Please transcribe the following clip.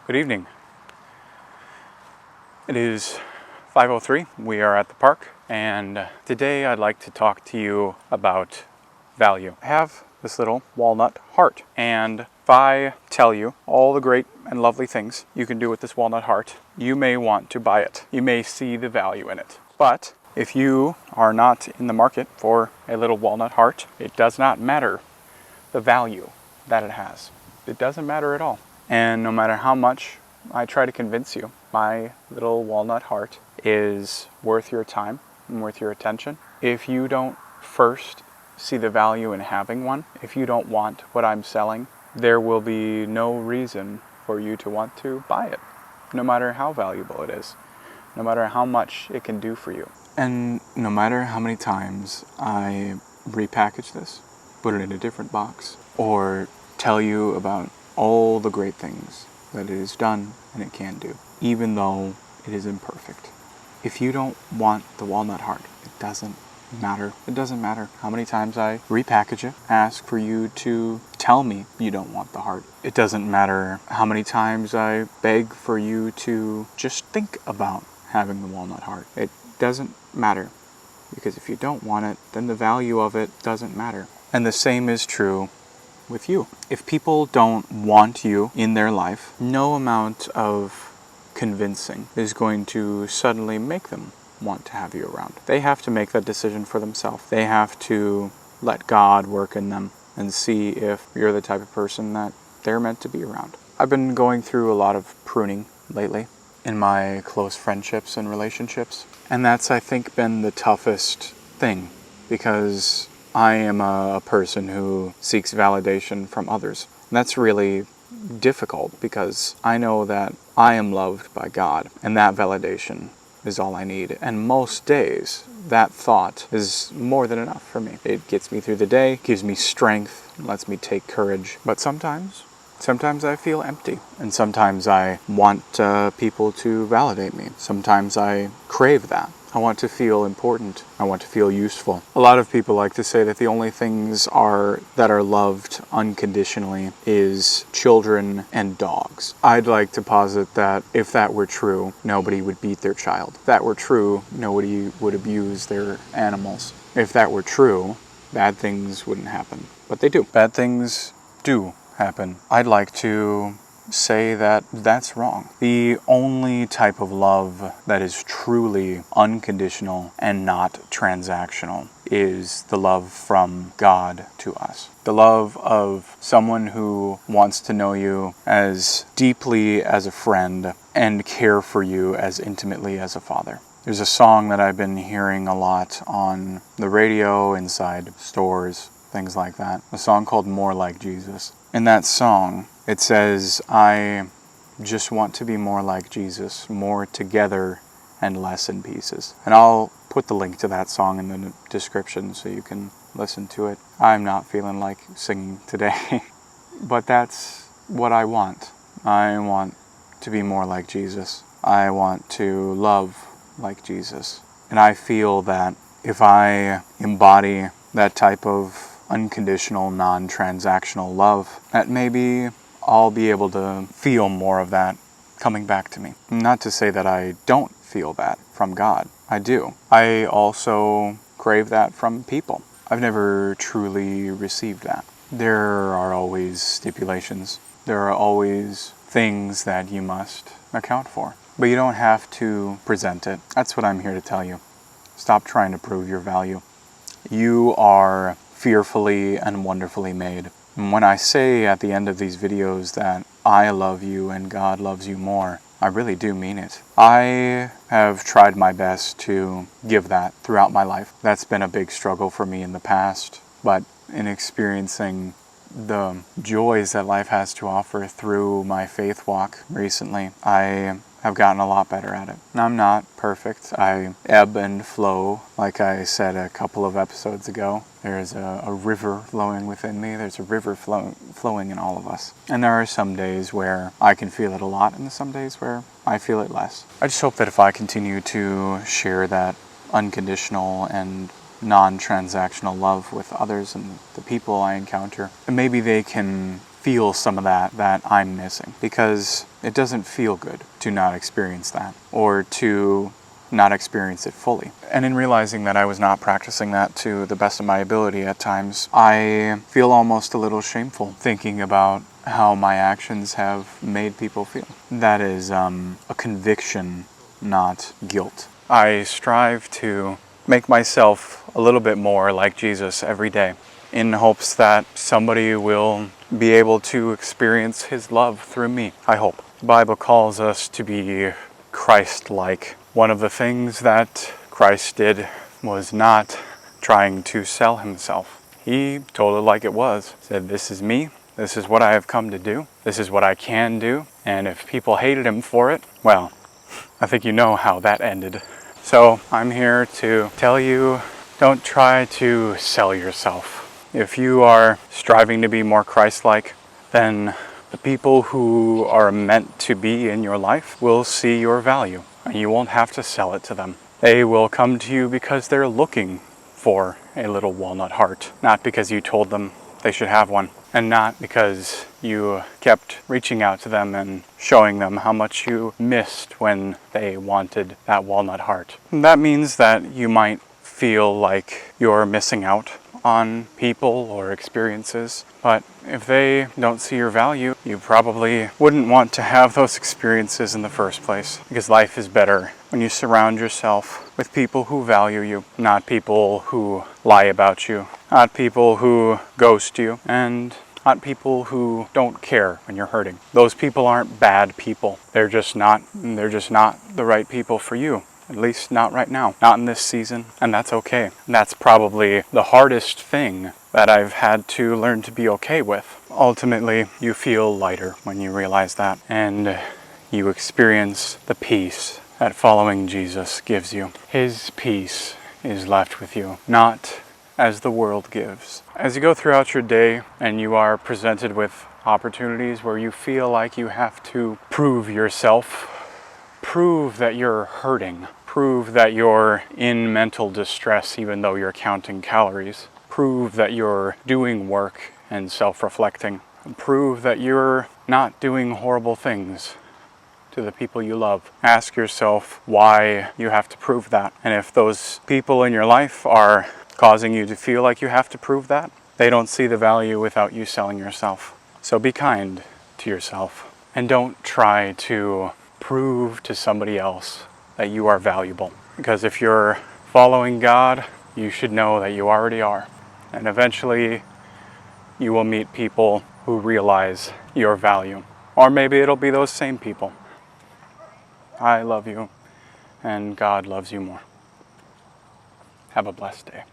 Good evening. It is 5:03. We are at the park, and today I'd like to talk to you about value. I have this little walnut heart, and if I tell you all the great and lovely things you can do with this walnut heart, you may want to buy it. You may see the value in it. But if you are not in the market for a little walnut heart, it does not matter the value that it has. It doesn't matter at all. And no matter how much I try to convince you, my little walnut heart is worth your time and worth your attention. If you don't first see the value in having one, if you don't want what I'm selling, there will be no reason for you to want to buy it, no matter how valuable it is, no matter how much it can do for you. And no matter how many times I repackage this, put it in a different box, or tell you about all the great things that it has done and it can do, even though it is imperfect. If you don't want the walnut heart, it doesn't matter. It doesn't matter how many times I repackage it, ask for you to tell me you don't want the heart. It doesn't matter how many times I beg for you to just think about having the walnut heart. It doesn't matter, because if you don't want it, then the value of it doesn't matter. And the same is true with you. If people don't want you in their life, no amount of convincing is going to suddenly make them want to have you around. They have to make that decision for themselves. They have to let God work in them and see if you're the type of person that they're meant to be around. I've been going through a lot of pruning lately in my close friendships and relationships, and that's, I think, been the toughest thing, because I am a person who seeks validation from others. And that's really difficult, because I know that I am loved by God, and that validation is all I need. And most days, that thought is more than enough for me. It gets me through the day, gives me strength, lets me take courage. But sometimes I feel empty, and sometimes I want people to validate me. Sometimes I crave that. I want to feel important. I want to feel useful. A lot of people like to say that the only things that are loved unconditionally is children and dogs. I'd like to posit that if that were true, nobody would beat their child. If that were true, nobody would abuse their animals. If that were true, bad things wouldn't happen. But they do. Bad things do happen. I'd like to say that that's wrong. The only type of love that is truly unconditional and not transactional is the love from God to us. The love of someone who wants to know you as deeply as a friend and care for you as intimately as a father. There's a song that I've been hearing a lot on the radio, inside stores, things like that. A song called More Like Jesus. In that song, it says, I just want to be more like Jesus, more together and less in pieces. And I'll put the link to that song in the description so you can listen to it. I'm not feeling like singing today, but that's what I want. I want to be more like Jesus. I want to love like Jesus. And I feel that if I embody that type of unconditional, non-transactional love, that maybe I'll be able to feel more of that coming back to me. Not to say that I don't feel that from God. I do. I also crave that from people. I've never truly received that. There are always stipulations. There are always things that you must account for. But you don't have to present it. That's what I'm here to tell you. Stop trying to prove your value. You are fearfully and wonderfully made. And when I say at the end of these videos that I love you and God loves you more, I really do mean it. I have tried my best to give that throughout my life. That's been a big struggle for me in the past, but in experiencing the joys that life has to offer through my faith walk recently, I have gotten a lot better at it. I'm not perfect. I ebb and flow, like I said a couple of episodes ago. There's a river flowing within me. There's a river flowing in all of us. And there are some days where I can feel it a lot, and some days where I feel it less. I just hope that if I continue to share that unconditional and non-transactional love with others and the people I encounter, and maybe they can feel some of that I'm missing, because it doesn't feel good to not experience that, or to not experience it fully. And in realizing that I was not practicing that to the best of my ability at times, I feel almost a little shameful thinking about how my actions have made people feel. That is a conviction, not guilt. I strive to make myself a little bit more like Jesus every day, in hopes that somebody will be able to experience his love through me, I hope. The Bible calls us to be Christ-like. One of the things that Christ did was not trying to sell himself. He told it like it was. Said, "This is me. This is what I have come to do. This is what I can do." And if people hated him for it, well, I think you know how that ended. So I'm here to tell you, don't try to sell yourself. If you are striving to be more Christ-like, then the people who are meant to be in your life will see your value, and you won't have to sell it to them. They will come to you because they're looking for a little walnut heart, not because you told them they should have one, and not because you kept reaching out to them and showing them how much you missed when they wanted that walnut heart. And that means that you might feel like you're missing out on people or experiences, but if they don't see your value, you probably wouldn't want to have those experiences in the first place, because life is better when you surround yourself with people who value you, not people who lie about you, not people who ghost you, and not people who don't care when you're hurting. Those people aren't bad people. They're just not the right people for you. At least not right now, not in this season, and that's okay. And that's probably the hardest thing that I've had to learn to be okay with. Ultimately, you feel lighter when you realize that, and you experience the peace that following Jesus gives you. His peace is left with you, not as the world gives. As you go throughout your day and you are presented with opportunities where you feel like you have to prove yourself, prove that you're hurting, prove that you're in mental distress even though you're counting calories, prove that you're doing work and self-reflecting, and prove that you're not doing horrible things to the people you love. Ask yourself why you have to prove that. And if those people in your life are causing you to feel like you have to prove that, they don't see the value without you selling yourself. So be kind to yourself, and don't try to prove to somebody else that you are valuable. Because if you're following God, you should know that you already are. And eventually you will meet people who realize your value. Or maybe it'll be those same people. I love you, and God loves you more. Have a blessed day.